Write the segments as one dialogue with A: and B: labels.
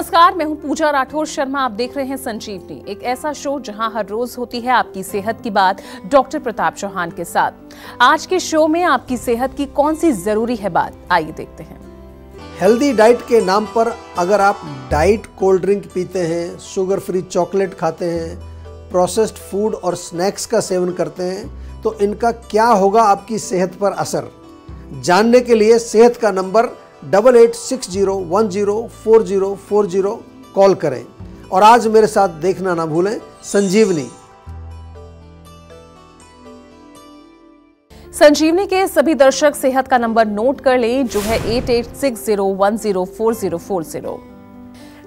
A: नमस्कार, मैं हूं पूजा राठौर शर्मा। आप देख रहे हैं संजीवनी, एक ऐसा शो जहां हर रोज होती है आपकी सेहत की बात डॉक्टर प्रताप चौहान के साथ। आज के शो में आपकी सेहत की कौन सी जरूरी है बात, आइए देखते हैं।
B: हेल्दी डाइट के नाम पर अगर आप डाइट कोल्ड ड्रिंक पीते हैं, शुगर फ्री चॉकलेट खाते हैं, प्रोसेस्ड फूड और स्नैक्स का सेवन करते हैं, तो इनका क्या होगा आपकी सेहत पर असर, जानने के लिए सेहत का नंबर 8860104040 कॉल करें। और आज मेरे साथ देखना ना भूलें संजीवनी।
A: संजीवनी के सभी दर्शक सेहत का नंबर नोट कर लें, जो है 8860104040।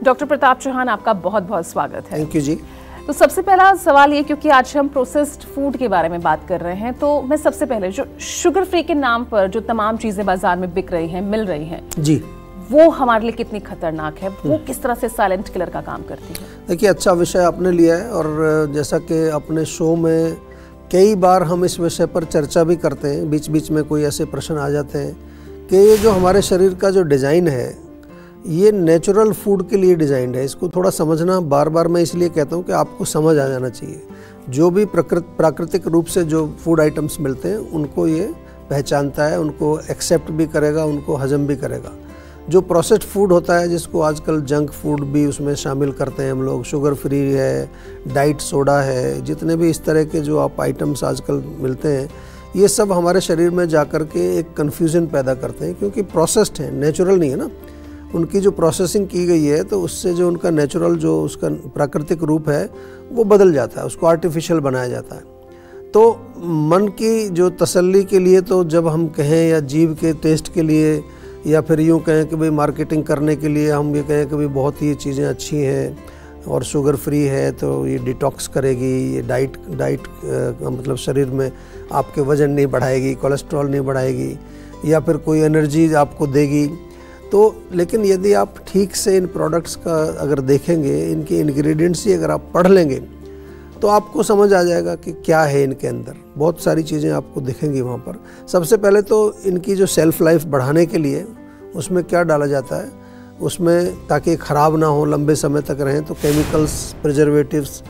A: डॉक्टर प्रताप चौहान, आपका बहुत बहुत स्वागत है।
B: थैंक यू जी।
A: तो सबसे पहला सवाल ये, क्योंकि आज हम प्रोसेस्ड फूड के बारे में बात कर रहे हैं, तो मैं सबसे पहले जो शुगर फ्री के नाम पर जो तमाम चीजें बाजार में बिक रही हैं, मिल रही हैं
B: जी, वो
A: हमारे लिए कितनी खतरनाक है, वो किस तरह से साइलेंट किलर का काम करती है?
B: देखिए, अच्छा विषय आपने लिया है और जैसा कि अपने शो में कई बार हम इस विषय पर चर्चा भी करते हैं, बीच बीच में कोई ऐसे प्रश्न आ जाते हैं कि ये जो हमारे शरीर का जो डिज़ाइन है, ये नेचुरल फूड के लिए डिज़ाइंड है। इसको थोड़ा समझना बार बार मैं इसलिए कहता हूँ कि आपको समझ आ जाना चाहिए। जो भी प्राकृतिक रूप से जो फूड आइटम्स मिलते हैं उनको ये पहचानता है, उनको एक्सेप्ट भी करेगा, उनको हजम भी करेगा। जो प्रोसेस्ड फूड होता है, जिसको आजकल जंक फूड भी उसमें शामिल करते हैं हम लोग, शुगर फ्री है, डाइट सोडा है, जितने भी इस तरह के जो आप आइटम्स आजकल मिलते हैं, ये सब हमारे शरीर में जाकर के एक कन्फ्यूज़न पैदा करते हैं, क्योंकि प्रोसेस्ड है, नेचुरल नहीं है ना। उनकी जो प्रोसेसिंग की गई है, तो उससे जो उनका नेचुरल जो उसका प्राकृतिक रूप है वो बदल जाता है, उसको आर्टिफिशियल बनाया जाता है। तो मन की जो तसल्ली के लिए, तो जब हम कहें या जीभ के टेस्ट के लिए, या फिर यूँ कहें कि भाई मार्केटिंग करने के लिए हम ये कहें कि भाई बहुत ही चीज़ें अच्छी हैं और शुगर फ्री है तो ये डिटॉक्स करेगी, ये डाइट मतलब शरीर में आपके वज़न नहीं बढ़ाएगी, कोलेस्ट्रॉल नहीं बढ़ाएगी, या फिर कोई एनर्जी आपको देगी। तो लेकिन यदि आप ठीक से इन प्रोडक्ट्स का अगर देखेंगे, इनके इंग्रेडिएंट्स ही अगर आप पढ़ लेंगे, तो आपको समझ आ जाएगा कि क्या है इनके अंदर। बहुत सारी चीज़ें आपको दिखेंगी वहाँ पर। सबसे पहले तो इनकी जो सेल्फ़ लाइफ बढ़ाने के लिए उसमें क्या डाला जाता है, उसमें ताकि ख़राब ना हो, लंबे समय तक रहें, तो केमिकल्स, प्रिजर्वेटिव्स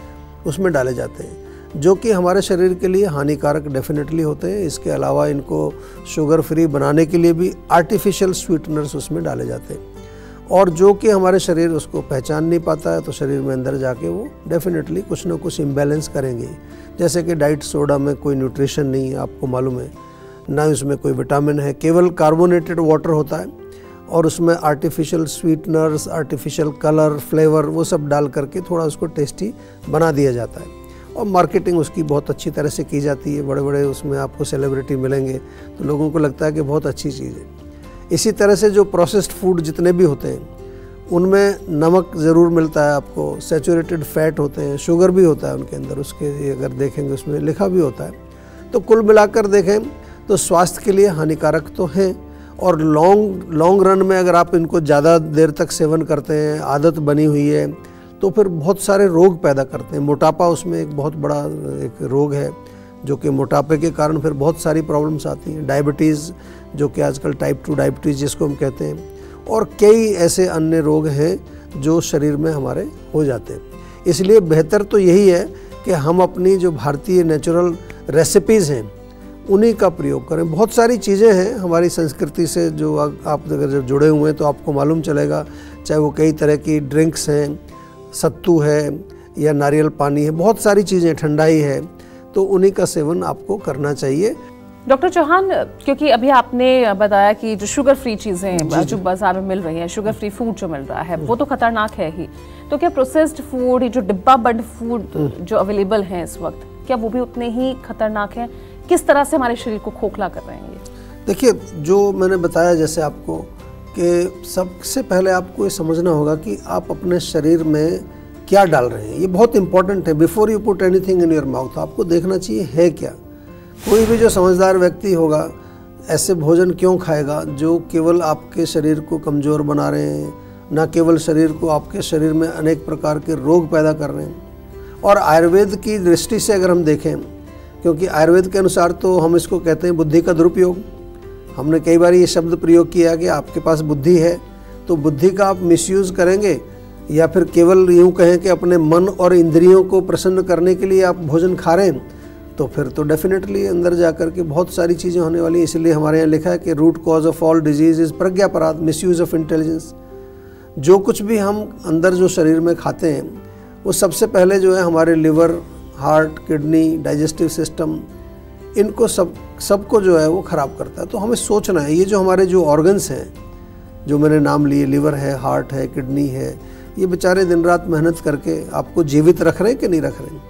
B: उसमें डाले जाते हैं, जो कि हमारे शरीर के लिए हानिकारक डेफिनेटली होते हैं। इसके अलावा इनको शुगर फ्री बनाने के लिए भी आर्टिफिशियल स्वीटनर्स उसमें डाले जाते हैं, और जो कि हमारे शरीर उसको पहचान नहीं पाता है, तो शरीर में अंदर जाके वो डेफिनेटली कुछ ना कुछ इम्बैलेंस करेंगे। जैसे कि डाइट सोडा में कोई न्यूट्रिशन नहीं है, आपको मालूम है, ना उसमें कोई विटामिन है, केवल कार्बोनेटेड वाटर होता है, और उसमें artificial sweeteners, artificial colour, flavour वो सब डाल करके थोड़ा उसको टेस्टी बना दिया जाता है, और मार्केटिंग उसकी बहुत अच्छी तरह से की जाती है। बड़े बड़े उसमें आपको सेलिब्रिटी मिलेंगे, तो लोगों को लगता है कि बहुत अच्छी चीज़ है। इसी तरह से जो प्रोसेस्ड फूड जितने भी होते हैं, उनमें नमक ज़रूर मिलता है आपको, सैचुरेटेड फैट होते हैं, शुगर भी होता है उनके अंदर, उसके अगर देखेंगे उसमें लिखा भी होता है। तो कुल मिलाकर देखें तो स्वास्थ्य के लिए हानिकारक तो हैं, और लॉन्ग रन में अगर आप इनको ज़्यादा देर तक सेवन करते हैं, आदत बनी हुई है, तो फिर बहुत सारे रोग पैदा करते हैं। मोटापा उसमें एक बहुत बड़ा एक रोग है, जो कि मोटापे के कारण फिर बहुत सारी प्रॉब्लम्स आती हैं। डायबिटीज़, जो कि आजकल टाइप 2 डायबिटीज़ जिसको हम कहते हैं, और कई ऐसे अन्य रोग हैं जो शरीर में हमारे हो जाते हैं। इसलिए बेहतर तो यही है कि हम अपनी जो भारतीय नेचुरल रेसिपीज़ हैं उन्हीं का प्रयोग करें। बहुत सारी चीज़ें हैं हमारी संस्कृति से जो आप अगर जब जुड़े हुए हैं तो आपको मालूम चलेगा, चाहे वो कई तरह की ड्रिंक्स हैं, सत्तू है या नारियल पानी है, बहुत सारी चीज़ें, ठंडाई है, तो उन्हीं का सेवन आपको करना चाहिए।
A: डॉक्टर चौहान, क्योंकि अभी आपने बताया कि जो शुगर फ्री चीज़ें जो बाजार में मिल रही हैं, शुगर फ्री फूड जो मिल रहा है, वो तो खतरनाक है ही, तो क्या प्रोसेस्ड फूड, जो डिब्बा बंद फूड जो अवेलेबल हैं इस वक्त, क्या वो भी उतने ही खतरनाक हैं? किस तरह से हमारे शरीर को खोखला कर रहे हैं ये?
B: देखिए, जो मैंने बताया जैसे आपको, कि सबसे पहले आपको ये समझना होगा कि आप अपने शरीर में क्या डाल रहे हैं। ये बहुत इंपॉर्टेंट है। Before you put anything in your mouth, आपको देखना चाहिए है क्या। कोई भी जो समझदार व्यक्ति होगा ऐसे भोजन क्यों खाएगा जो केवल आपके शरीर को कमज़ोर बना रहे हैं, ना केवल शरीर को, आपके शरीर में अनेक प्रकार के रोग पैदा कर रहे हैं। और आयुर्वेद की दृष्टि से अगर हम देखें, क्योंकि आयुर्वेद के अनुसार तो हम इसको कहते हैं बुद्धि का दुरुपयोग। हमने कई बार ये शब्द प्रयोग किया कि आपके पास बुद्धि है, तो बुद्धि का आप मिसयूज़ करेंगे या फिर केवल यूँ कहें कि अपने मन और इंद्रियों को प्रसन्न करने के लिए आप भोजन खा रहे हैं, तो फिर तो डेफिनेटली अंदर जाकर के बहुत सारी चीज़ें होने वाली हैं। इसलिए हमारे यहाँ लिखा है कि root cause of all disease is प्रज्ञापराध, मिसयूज़ ऑफ इंटेलिजेंस। जो कुछ भी हम अंदर जो शरीर में खाते हैं वो सबसे पहले जो है हमारे liver, heart, kidney, digestive system, इनको सबको जो है वो ख़राब करता है। तो हमें सोचना है, ये जो हमारे जो ऑर्गन्स हैं जो मैंने नाम लिए, लिवर है, हार्ट है, किडनी है, ये बेचारे दिन रात मेहनत करके आपको जीवित रख रहे हैं कि नहीं रख रहे हैं?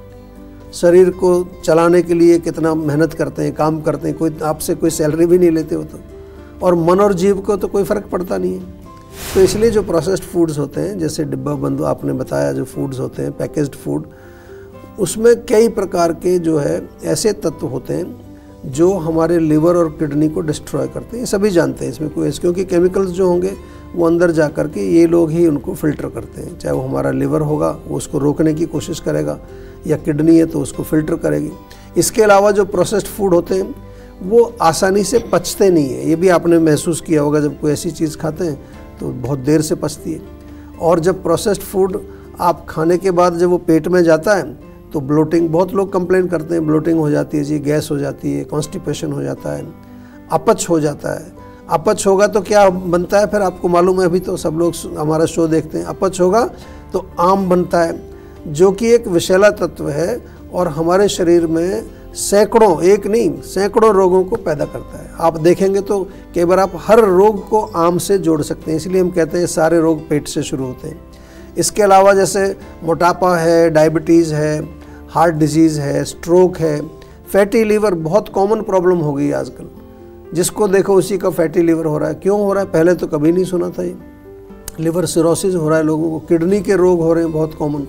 B: शरीर को चलाने के लिए कितना मेहनत करते हैं, काम करते हैं, कोई आपसे कोई सैलरी भी नहीं लेते हो तो, और मन और जीव को तो कोई फ़र्क पड़ता नहीं है। तो इसलिए जो प्रोसेस्ड फूड्स होते हैं, जैसे डिब्बा बंद आपने बताया जो फूड्स होते हैं, पैकेज्ड फूड, उसमें कई प्रकार के जो है ऐसे तत्व होते हैं जो हमारे लिवर और किडनी को डिस्ट्रॉय करते हैं। ये सभी जानते हैं, इसमें कोई, क्योंकि केमिकल्स जो होंगे वो अंदर जा कर के ये लोग ही उनको फ़िल्टर करते हैं। चाहे वो हमारा लिवर होगा वो उसको रोकने की कोशिश करेगा, या किडनी है तो उसको फ़िल्टर करेगी। इसके अलावा जो प्रोसेस्ड फूड होते हैं वो आसानी से पचते नहीं है। ये भी आपने महसूस किया होगा, जब कोई ऐसी चीज़ खाते हैं तो बहुत देर से पचती है। और जब प्रोसेस्ड फूड आप खाने के बाद जब वो पेट में जाता है तो ब्लोटिंग, बहुत लोग कंप्लेन करते हैं ब्लोटिंग हो जाती है जी, गैस हो जाती है, कॉन्स्टिपेशन हो जाता है, अपच हो जाता है। अपच होगा तो क्या बनता है फिर आपको मालूम है, अभी तो सब लोग हमारा शो देखते हैं। अपच होगा तो आम बनता है, जो कि एक विषैला तत्व है और हमारे शरीर में सैकड़ों, एक नहीं सैकड़ों रोगों को पैदा करता है। आप देखेंगे तो कई बार आप हर रोग को आम से जोड़ सकते हैं, इसलिए हम कहते हैं सारे रोग पेट से शुरू होते हैं। इसके अलावा जैसे मोटापा है, डायबिटीज़ है, हार्ट डिजीज़ है, स्ट्रोक है, फैटी लीवर बहुत कॉमन प्रॉब्लम हो गई आजकल। जिसको देखो उसी का फैटी लीवर हो रहा है। क्यों हो रहा है? पहले तो कभी नहीं सुना था ये। लिवर सिरोसिस हो रहा है लोगों को, किडनी के रोग हो रहे हैं बहुत कॉमन,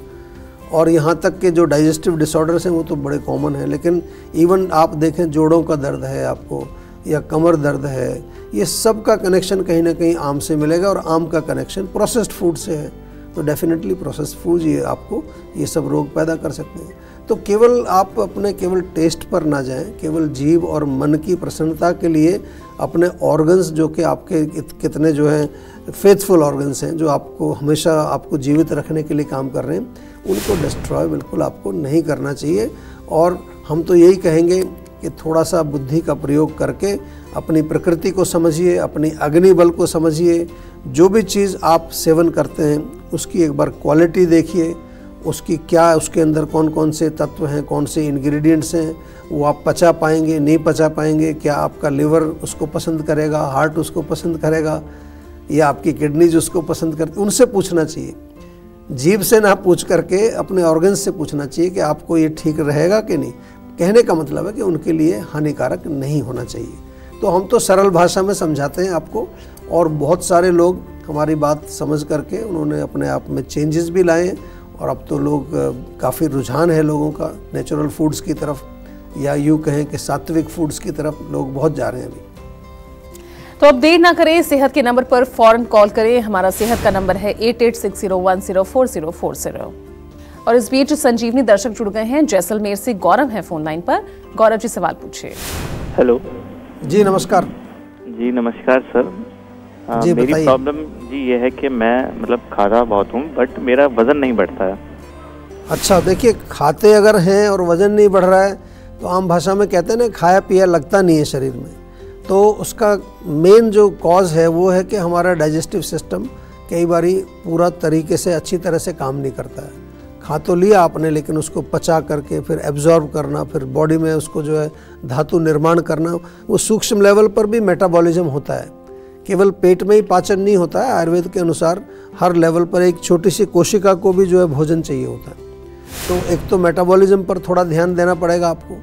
B: और यहाँ तक के जो डाइजेस्टिव डिसऑर्डर्स हैं वो तो बड़े कॉमन हैं। लेकिन इवन आप देखें जोड़ों का दर्द है आपको, या कमर दर्द है, ये सब का कनेक्शन कहीं ना कहीं आम से मिलेगा, और आम का कनेक्शन प्रोसेस्ड फूड से है। तो डेफिनेटली प्रोसेस्ड फूड ये आपको ये सब रोग पैदा कर सकते हैं। तो केवल आप अपने केवल टेस्ट पर ना जाएं, केवल जीव और मन की प्रसन्नता के लिए अपने ऑर्गन्स, जो कि आपके कितने जो हैं फेथफुल ऑर्गन्स हैं, जो आपको हमेशा आपको जीवित रखने के लिए काम कर रहे हैं, उनको डिस्ट्रॉय बिल्कुल आपको नहीं करना चाहिए। और हम तो यही कहेंगे कि थोड़ा सा बुद्धि का प्रयोग करके अपनी प्रकृति को समझिए, अपनी अग्नि बल को समझिए। जो भी चीज़ आप सेवन करते हैं उसकी एक बार क्वालिटी देखिए, उसकी क्या, उसके अंदर कौन कौन से तत्व हैं, कौन से इंग्रेडिएंट्स हैं, वो आप पचा पाएंगे नहीं पचा पाएंगे, क्या आपका लिवर उसको पसंद करेगा, हार्ट उसको पसंद करेगा, या आपकी किडनीज उसको पसंद करती, उनसे पूछना चाहिए। जीभ से ना पूछ करके अपने ऑर्गन्स से पूछना चाहिए कि आपको ये ठीक रहेगा कि नहीं। कहने का मतलब है कि उनके लिए हानिकारक नहीं होना चाहिए। तो हम तो सरल भाषा में समझाते हैं आपको, और बहुत सारे लोग हमारी बात समझ करके उन्होंने अपने आप में चेंजेस भी लाए हैं, और अब तो लोग काफ़ी रुझान है लोगों का नेचुरल फूड्स की तरफ, या यूँ कहें कि सात्विक फूड्स की तरफ लोग बहुत जा रहे हैं अभी।
A: तो अब देर ना करें, सेहत के नंबर पर फौरन कॉल करें। हमारा सेहत का नंबर है 8860104040। और इस बीच संजीवनी दर्शक जुड़ गए हैं, जैसलमेर से गौरव है फोन लाइन पर। गौरव जी सवाल पूछिए।
C: हेलो
B: जी नमस्कार।
C: जी नमस्कार सर।
B: जी
C: मेरी प्रॉब्लम जी ये है कि मैं मतलब खाता बहुत हूँ बट मेरा वज़न नहीं बढ़ता है।
B: अच्छा, देखिए खाते अगर हैं और वज़न नहीं बढ़ रहा है तो आम भाषा में कहते हैं ना, खाया पिया लगता नहीं है शरीर में। तो उसका मेन जो कॉज है वो है कि हमारा डाइजेस्टिव सिस्टम कई बारी पूरा तरीके से अच्छी तरह से काम नहीं करता है। खा तो लिया आपने, लेकिन उसको पचा करके फिर एब्जॉर्ब करना, फिर बॉडी में उसको जो है धातु निर्माण करना, वो सूक्ष्म लेवल पर भी मेटाबॉलिज्म होता है। केवल पेट में ही पाचन नहीं होता है, आयुर्वेद के अनुसार हर लेवल पर एक छोटी सी कोशिका को भी जो है भोजन चाहिए होता है। तो एक तो मेटाबॉलिज्म पर थोड़ा ध्यान देना पड़ेगा आपको।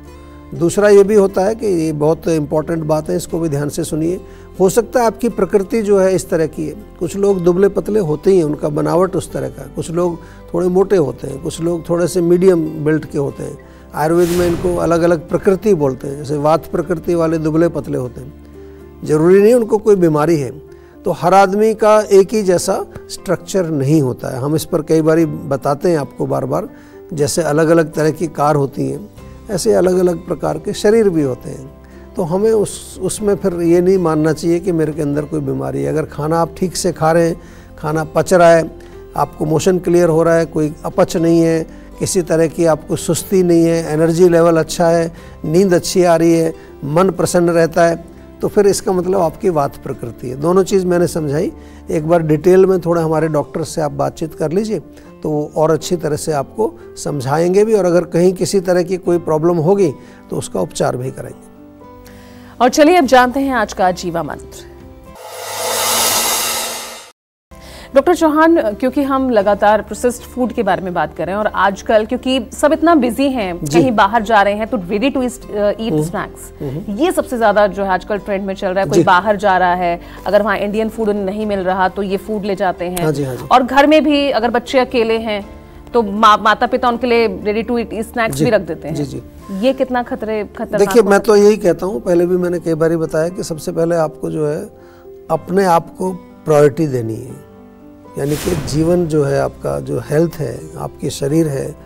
B: दूसरा ये भी होता है कि ये बहुत इम्पॉर्टेंट बात है, इसको भी ध्यान से सुनिए। हो सकता है आपकी प्रकृति जो है इस तरह की है। कुछ लोग दुबले पतले होते ही हैं, उनका बनावट उस तरह का, कुछ लोग थोड़े मोटे होते हैं, कुछ लोग थोड़े से मीडियम बिल्ट के होते हैं। आयुर्वेद में इनको अलग अलग प्रकृति बोलते हैं। जैसे वात प्रकृति वाले दुबले पतले होते हैं, ज़रूरी नहीं उनको कोई बीमारी है। तो हर आदमी का एक ही जैसा स्ट्रक्चर नहीं होता है। हम इस पर कई बार बताते हैं आपको बार बार, जैसे अलग अलग तरह की कार होती हैं ऐसे अलग अलग प्रकार के शरीर भी होते हैं। तो हमें उसमें फिर ये नहीं मानना चाहिए कि मेरे के अंदर कोई बीमारी है। अगर खाना आप ठीक से खा रहे हैं, खाना पच रहा है, आपको मोशन क्लियर हो रहा है, कोई अपच नहीं है, किसी तरह की आपको सुस्ती नहीं है, एनर्जी लेवल अच्छा है, नींद अच्छी आ रही है, मन प्रसन्न रहता है, तो फिर इसका मतलब आपकी वात प्रकृति है। दोनों चीज़ मैंने समझाई। एक बार डिटेल में थोड़ा हमारे डॉक्टर से आप बातचीत कर लीजिए तो वो और अच्छी तरह से आपको समझाएंगे भी, और अगर कहीं किसी तरह की कोई प्रॉब्लम होगी तो उसका उपचार भी करेंगे।
A: और चलिए अब जानते हैं आज का जीवा मंत्र। डॉक्टर चौहान, क्योंकि हम लगातार प्रोसेस्ड फूड के बारे में बात कर रहे हैं और आजकल क्योंकि सब इतना बिजी हैं, कहीं बाहर जा रहे हैं तो रेडी टू ईट स्नैक्स ये सबसे ज्यादा जो है आजकल ट्रेंड में चल रहा है। कोई बाहर जा रहा है, अगर वहाँ इंडियन फूड नहीं मिल रहा तो ये फूड ले जाते हैं।
B: हाँ जी, हाँ जी।
A: और घर में भी अगर बच्चे अकेले हैं तो माता पिता उनके लिए रेडी टू ईट स्नैक्स भी रख देते हैं।
B: जी।
A: ये कितना खतरनाक?
B: देखिए, मैं तो यही कहता हूँ, पहले भी मैंने कई बार बताया कि सबसे पहले आपको जो है अपने आप को प्रायोरिटी देनी है। यानी कि जीवन जो है, आपका जो हेल्थ है, आपकी शरीर है,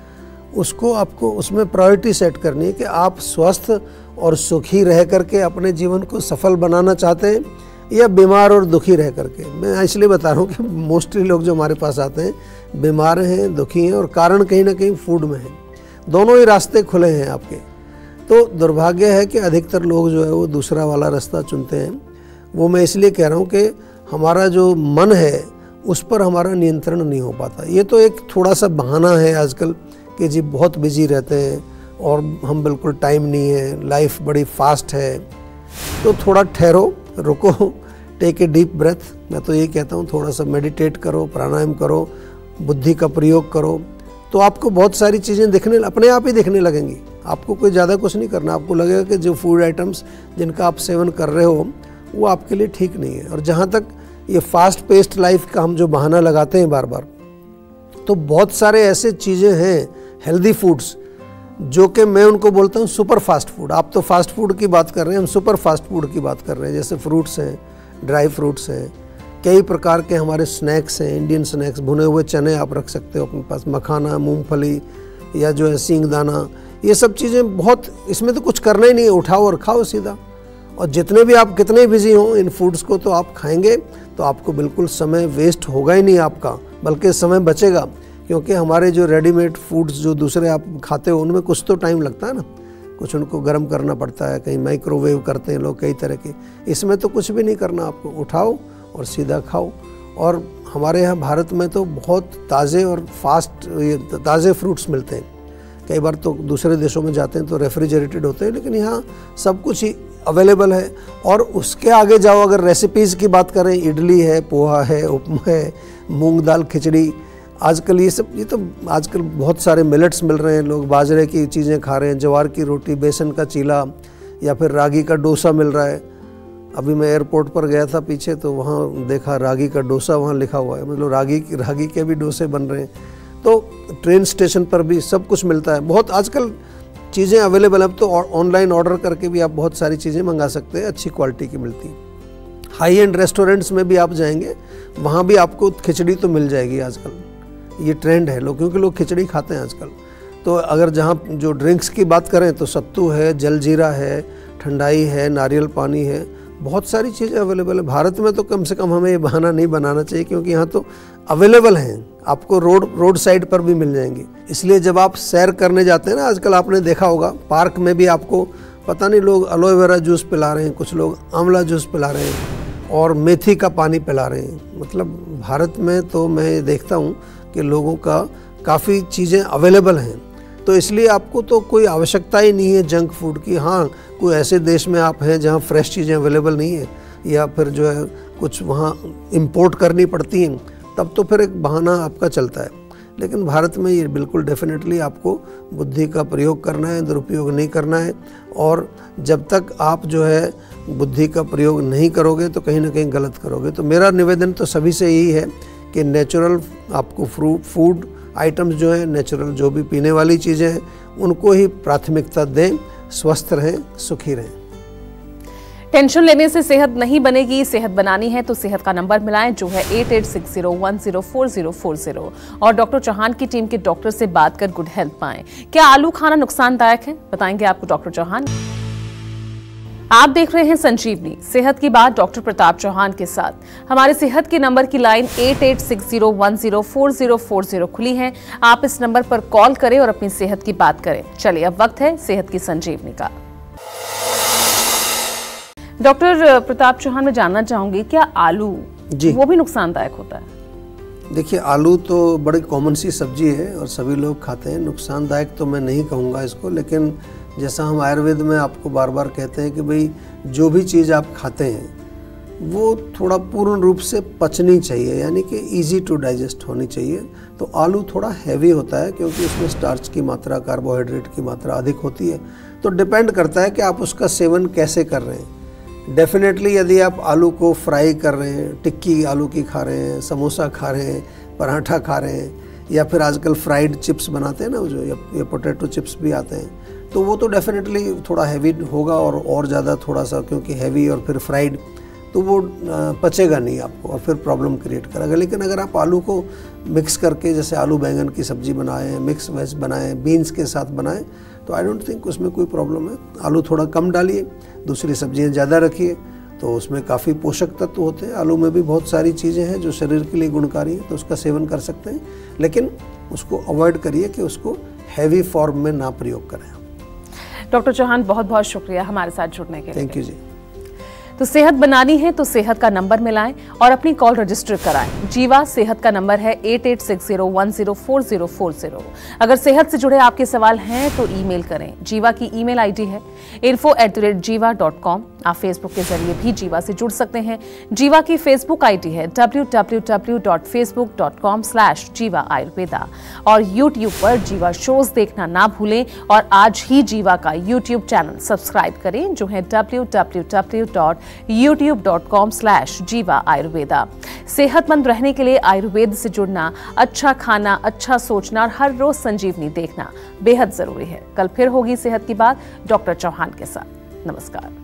B: उसको आपको उसमें प्रायोरिटी सेट करनी है कि आप स्वस्थ और सुखी रह करके अपने जीवन को सफल बनाना चाहते हैं या बीमार और दुखी रह करके। मैं इसलिए बता रहा हूँ कि मोस्टली लोग जो हमारे पास आते हैं बीमार हैं, दुखी हैं, और कारण कहीं ना कहीं फूड में है। दोनों ही रास्ते खुले हैं आपके। तो दुर्भाग्य है कि अधिकतर लोग जो है वो दूसरा वाला रास्ता चुनते हैं। वो मैं इसलिए कह रहा हूँ कि हमारा जो मन है उस पर हमारा नियंत्रण नहीं हो पाता। ये तो एक थोड़ा सा बहाना है आजकल कि जी बहुत बिजी रहते हैं और हम बिल्कुल टाइम नहीं है, लाइफ बड़ी फास्ट है। तो थोड़ा ठहरो, रुको, टेक ए डीप ब्रेथ। मैं तो ये कहता हूँ थोड़ा सा मेडिटेट करो, प्राणायाम करो, बुद्धि का प्रयोग करो, तो आपको बहुत सारी चीज़ें अपने आप ही दिखने लगेंगी। आपको कोई ज़्यादा कुछ नहीं करना। आपको लगेगा कि जो फूड आइटम्स जिनका आप सेवन कर रहे हो वो आपके लिए ठीक नहीं है। और जहाँ तक ये फास्ट पेस्ड लाइफ का हम जो बहाना लगाते हैं बार बार, तो बहुत सारे ऐसे चीज़ें हैं हेल्दी फूड्स जो कि मैं उनको बोलता हूँ सुपर फास्ट फूड। आप तो फास्ट फूड की बात कर रहे हैं, हम सुपर फास्ट फूड की बात कर रहे हैं। जैसे फ्रूट्स हैं, ड्राई फ्रूट्स हैं, कई प्रकार के हमारे स्नैक्स हैं, इंडियन स्नैक्स, भुने हुए चने आप रख सकते हो अपने पास, मखाना, मूंगफली या जो है सींगदाना, ये सब चीज़ें बहुत, इसमें तो कुछ करना ही नहीं है, उठाओ और खाओ सीधा। और जितने भी आप कितने बिजी हों इन फूड्स को तो आप खाएंगे तो आपको बिल्कुल समय वेस्ट होगा ही नहीं आपका, बल्कि समय बचेगा। क्योंकि हमारे जो रेडीमेड फूड्स जो दूसरे आप खाते हो उनमें कुछ तो टाइम लगता है ना, कुछ उनको गर्म करना पड़ता है, कहीं माइक्रोवेव करते हैं लोग कई तरह के। इसमें तो कुछ भी नहीं करना, आपको उठाओ और सीधा खाओ। और हमारे यहाँ भारत में तो बहुत ताज़े और ताज़े फ्रूट्स मिलते हैं। कई बार तो दूसरे देशों में जाते हैं तो रेफ्रिजरेटेड होते हैं, लेकिन यहाँ सब कुछ ही अवेलेबल है। और उसके आगे जाओ, अगर रेसिपीज़ की बात करें, इडली है, पोहा है, उपमा है, मूंग दाल खिचड़ी, आजकल ये तो आजकल बहुत सारे मिलेट्स मिल रहे हैं। लोग बाजरे की चीज़ें खा रहे हैं, ज्वार की रोटी, बेसन का चीला या फिर रागी का डोसा मिल रहा है। अभी मैं एयरपोर्ट पर गया था पीछे, तो वहाँ देखा रागी का डोसा वहाँ लिखा हुआ है, मतलब रागी के भी डोसे बन रहे हैं। तो ट्रेन स्टेशन पर भी सब कुछ मिलता है। बहुत आजकल चीज़ें अवेलेबल है। अब तो ऑनलाइन ऑर्डर करके भी आप बहुत सारी चीज़ें मंगा सकते हैं, अच्छी क्वालिटी की मिलती है। हाई एंड रेस्टोरेंट्स में भी आप जाएंगे, वहाँ भी आपको खिचड़ी तो मिल जाएगी आजकल। ये ट्रेंड है लोग, क्योंकि लोग खिचड़ी खाते हैं आजकल। तो अगर जहाँ जो ड्रिंक्स की बात करें तो सत्तू है, जलजीरा है, ठंडाई है, नारियल पानी है, बहुत सारी चीज़ें अवेलेबल है। भारत में तो कम से कम हमें ये बहाना नहीं बनाना चाहिए, क्योंकि यहाँ तो अवेलेबल हैं, आपको रोड साइड पर भी मिल जाएंगी। इसलिए जब आप सैर करने जाते हैं ना, आजकल आपने देखा होगा पार्क में भी आपको पता नहीं लोग एलोवेरा जूस पिला रहे हैं, कुछ लोग आंवला जूस पिला रहे हैं और मेथी का पानी पिला रहे हैं। मतलब भारत में तो मैं देखता हूँ कि लोगों का काफ़ी चीज़ें अवेलेबल हैं। तो इसलिए आपको तो कोई आवश्यकता ही नहीं है जंक फूड की। हाँ, कोई ऐसे देश में आप हैं जहाँ फ्रेश चीज़ें अवेलेबल नहीं है, या फिर जो है कुछ वहाँ इंपोर्ट करनी पड़ती हैं, तब तो फिर एक बहाना आपका चलता है। लेकिन भारत में ये बिल्कुल डेफिनेटली आपको बुद्धि का प्रयोग करना है, दुरुपयोग नहीं करना है। और जब तक आप जो है बुद्धि का प्रयोग नहीं करोगे तो कहीं ना कहीं गलत करोगे। तो मेरा निवेदन तो सभी से यही है कि नेचुरल आपको फूड आइटम्स जो है, नेचुरल जो भी पीने वाली चीज़ें हैं, उनको ही प्राथमिकता दें, स्वस्थ रहें, सुखी रहें।
A: टेंशन लेने से सेहत नहीं बनेगी, सेहत बनानी है तो सेहत का नंबर मिलाएं जो है 8860104040 और डॉक्टर चौहान की टीम के डॉक्टर से बात कर गुड हेल्थ पाएं। क्या आलू खाना नुकसानदायक है, बताएंगे आपको डॉक्टर चौहान। आप देख रहे हैं संजीवनी, सेहत की बात डॉक्टर प्रताप चौहान के साथ। हमारे सेहत के नंबर की लाइन 8860104040 खुली है। आप इस नंबर पर कॉल करें और अपनी सेहत की बात करें। चलिए अब वक्त है सेहत की संजीवनी का। डॉक्टर प्रताप चौहान, मैं जानना चाहूंगी, क्या आलू वो भी नुकसानदायक होता है?
B: देखिए, आलू तो बड़ी कॉमन सी सब्जी है और सभी लोग खाते हैं। नुकसानदायक तो मैं नहीं कहूँगा इसको, लेकिन जैसा हम आयुर्वेद में आपको बार बार कहते हैं कि भाई जो भी चीज़ आप खाते हैं वो थोड़ा पूर्ण रूप से पचनी चाहिए, यानी कि इजी टू डाइजेस्ट होनी चाहिए। तो आलू थोड़ा हैवी होता है क्योंकि उसमें स्टार्च की मात्रा, कार्बोहाइड्रेट की मात्रा अधिक होती है। तो डिपेंड करता है कि आप उसका सेवन कैसे कर रहे हैं। डेफिनेटली यदि आप आलू को फ्राई कर रहे हैं, टिक्की आलू की खा रहे हैं, समोसा खा रहे हैं, पराठा खा रहे हैं, या फिर आजकल फ्राइड चिप्स बनाते हैं ना जो, या पोटैटो चिप्स भी आते हैं, तो वो तो डेफिनेटली थोड़ा हैवी होगा और ज़्यादा थोड़ा सा, क्योंकि हैवी और फिर फ्राइड तो वो पचेगा नहीं आपको और फिर प्रॉब्लम क्रिएट करेगा। लेकिन अगर आप आलू को मिक्स करके, जैसे आलू बैंगन की सब्जी बनाएं, मिक्स वेज बनाएं, बीन्स के साथ बनाएं, तो आई डोंट थिंक उसमें कोई प्रॉब्लम है। आलू थोड़ा कम डालिए, दूसरी सब्जियां ज़्यादा रखिए, तो उसमें काफ़ी पोषक तत्व होते हैं। आलू में भी बहुत सारी चीज़ें हैं जो शरीर के लिए गुणकारी हैं, तो उसका सेवन कर सकते हैं, लेकिन उसको अवॉइड करिए कि उसको हैवी फॉर्म में ना प्रयोग करें।
A: डॉक्टर चौहान, बहुत बहुत शुक्रिया हमारे साथ जुड़ने के लिए।
B: थैंक यू जी।
A: तो सेहत बनानी है तो सेहत का नंबर मिलाएं और अपनी कॉल रजिस्टर कराएं। जीवा सेहत का नंबर है 8860104040। अगर सेहत से जुड़े आपके सवाल हैं तो ईमेल करें। जीवा की ईमेल आईडी है info@jiva.com। आप फेसबुक के जरिए भी जीवा से जुड़ सकते हैं। जीवा की फेसबुक आईडी है www.facebook.com/जीवा आयुर्वेदा। और यूट्यूब पर जीवा शोज देखना ना भूलें और आज ही जीवा का यूट्यूब चैनल सब्सक्राइब करें जो है www.youtube.com/जीवा आयुर्वेदा। सेहतमंद रहने के लिए आयुर्वेद से जुड़ना, अच्छा खाना, अच्छा सोचना और हर रोज संजीवनी देखना बेहद जरूरी है। कल फिर होगी सेहत की बात डॉक्टर चौहान के साथ। नमस्कार।